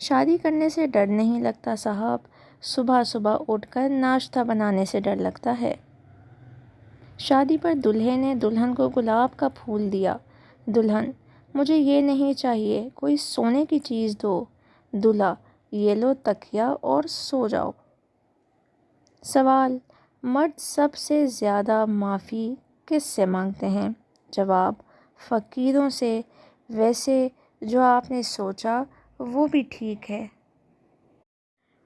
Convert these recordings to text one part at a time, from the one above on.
شادی کرنے سے ڈر نہیں لگتا صاحب، صبح صبح اٹھ کر ناشتہ بنانے سے ڈر لگتا ہے۔ شادی پر دلہے نے دلہن کو گلاب کا پھول دیا۔ دلہن: مجھے یہ نہیں چاہیے، کوئی سونے کی چیز دو۔ دولہا: یہ لو تکیہ اور سو جاؤ۔ سوال: مرد سب سے زیادہ معافی کس سے مانگتے ہیں؟ جواب: فقیروں سے۔ ویسے جو آپ نے سوچا وہ بھی ٹھیک ہے۔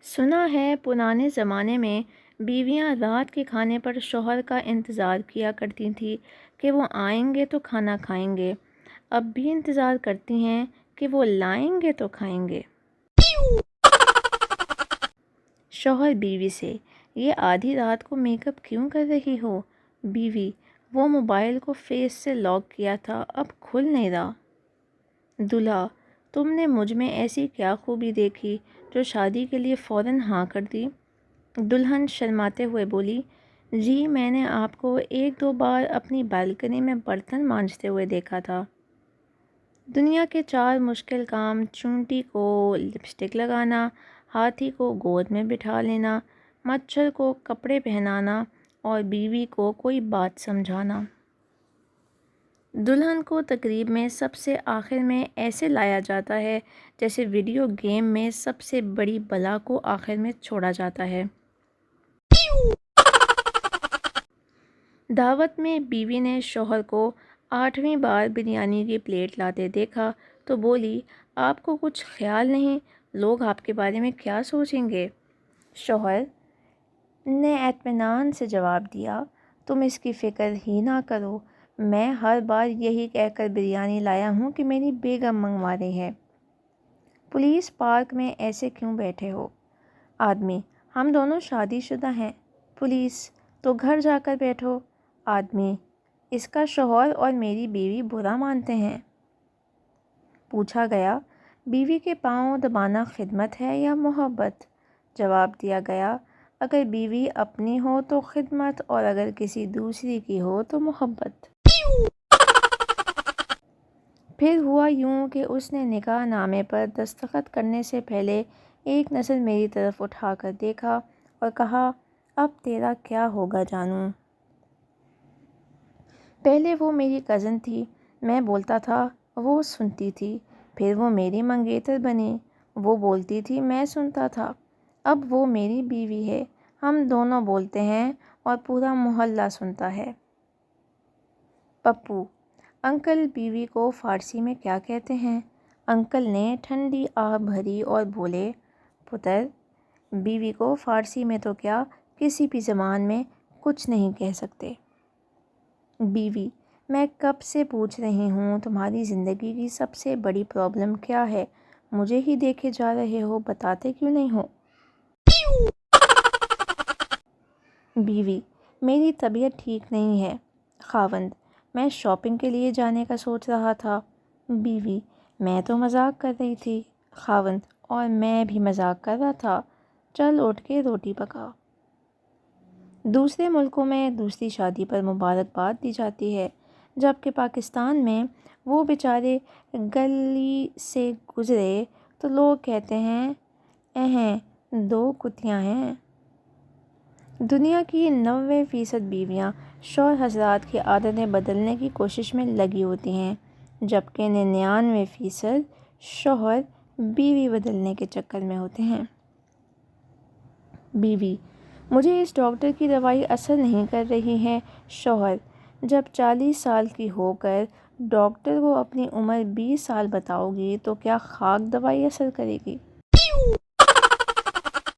سنا ہے پرانے زمانے میں بیویاں رات کے کھانے پر شوہر کا انتظار کیا کرتی تھیں کہ وہ آئیں گے تو کھانا کھائیں گے۔ اب بھی انتظار کرتی ہیں کہ وہ لائیں گے تو کھائیں گے۔ شوہر بیوی سے: یہ آدھی رات کو میک اپ کیوں کر رہی ہو؟ بیوی: وہ موبائل کو فیس سے لاک کیا تھا، اب کھل نہیں رہا۔ دولہا: تم نے مجھ میں ایسی کیا خوبی دیکھی جو شادی کے لیے فوراً ہاں کر دی؟ دلہن شرماتے ہوئے بولی: جی میں نے آپ کو ایک دو بار اپنی بالکنی میں برتن مانجتے ہوئے دیکھا تھا۔ دنیا کے 4 مشکل کام: چونٹی کو لپسٹک لگانا، ہاتھی کو گود میں بٹھا لینا، مچھر کو کپڑے پہنانا اور بیوی کو کوئی بات سمجھانا۔ دلہن کو تقریب میں سب سے آخر میں ایسے لایا جاتا ہے جیسے ویڈیو گیم میں سب سے بڑی بلا کو آخر میں چھوڑا جاتا ہے۔ دعوت میں بیوی نے شوہر کو 8ویں بار بریانی کی پلیٹ لاتے دیکھا تو بولی: آپ کو کچھ خیال نہیں، لوگ آپ کے بارے میں کیا سوچیں گے؟ شوہر نے اطمینان سے جواب دیا: تم اس کی فکر ہی نہ کرو، میں ہر بار یہی کہہ کر بریانی لایا ہوں کہ میری بیگم منگوا رہی ہے۔ پولیس پارک میں ایسے کیوں بیٹھے ہو؟ آدمی: ہم دونوں شادی شدہ ہیں۔ پولیس: تو گھر جا کر بیٹھو۔ آدمی: اس کا شوہر اور میری بیوی برا مانتے ہیں۔ پوچھا گیا: بیوی کے پاؤں دبانا خدمت ہے یا محبت؟ جواب دیا گیا: اگر بیوی اپنی ہو تو خدمت اور اگر کسی دوسری کی ہو تو محبت۔ پھر ہوا یوں کہ اس نے نکاح نامے پر دستخط کرنے سے پہلے ایک نظر میری طرف اٹھا کر دیکھا اور کہا: اب تیرا کیا ہوگا جانوں؟ پہلے وہ میری کزن تھی، میں بولتا تھا وہ سنتی تھی، پھر وہ میری منگیتر بنی، وہ بولتی تھی میں سنتا تھا، اب وہ میری بیوی ہے، ہم دونوں بولتے ہیں اور پورا محلہ سنتا ہے۔ پپو: انکل بیوی کو فارسی میں کیا کہتے ہیں؟ انکل نے ٹھنڈی آہ بھری اور بولے: پتر، بیوی کو فارسی میں تو کیا، کسی بھی زبان میں کچھ نہیں کہہ سکتے۔ بیوی: میں کب سے پوچھ رہی ہوں تمہاری زندگی کی سب سے بڑی پرابلم کیا ہے، مجھے ہی دیکھے جا رہے ہو، بتاتے کیوں نہیں ہو؟ بیوی: میری طبیعت ٹھیک نہیں ہے۔ خاوند: میں شاپنگ کے لیے جانے کا سوچ رہا تھا۔ بیوی: میں تو مذاق کر رہی تھی۔ خاوند: اور میں بھی مذاق کر رہا تھا، چل اٹھ کے روٹی پکا۔ دوسرے ملکوں میں دوسری شادی پر مبارکباد دی جاتی ہے، جبکہ پاکستان میں وہ بیچارے گلی سے گزرے تو لوگ کہتے ہیں اہیں 2 کتیاں ہیں۔ دنیا کی 90% بیویاں شوہر حضرات کی عادتیں بدلنے کی کوشش میں لگی ہوتی ہیں، جبکہ 99% شوہر بیوی بدلنے کے چکر میں ہوتے ہیں۔ بیوی: مجھے اس ڈاکٹر کی دوائی اثر نہیں کر رہی ہے۔ شوہر: جب 40 سال کی ہو کر ڈاکٹر کو اپنی عمر 20 سال بتاؤ گی تو کیا خاک دوائی اثر کرے گی؟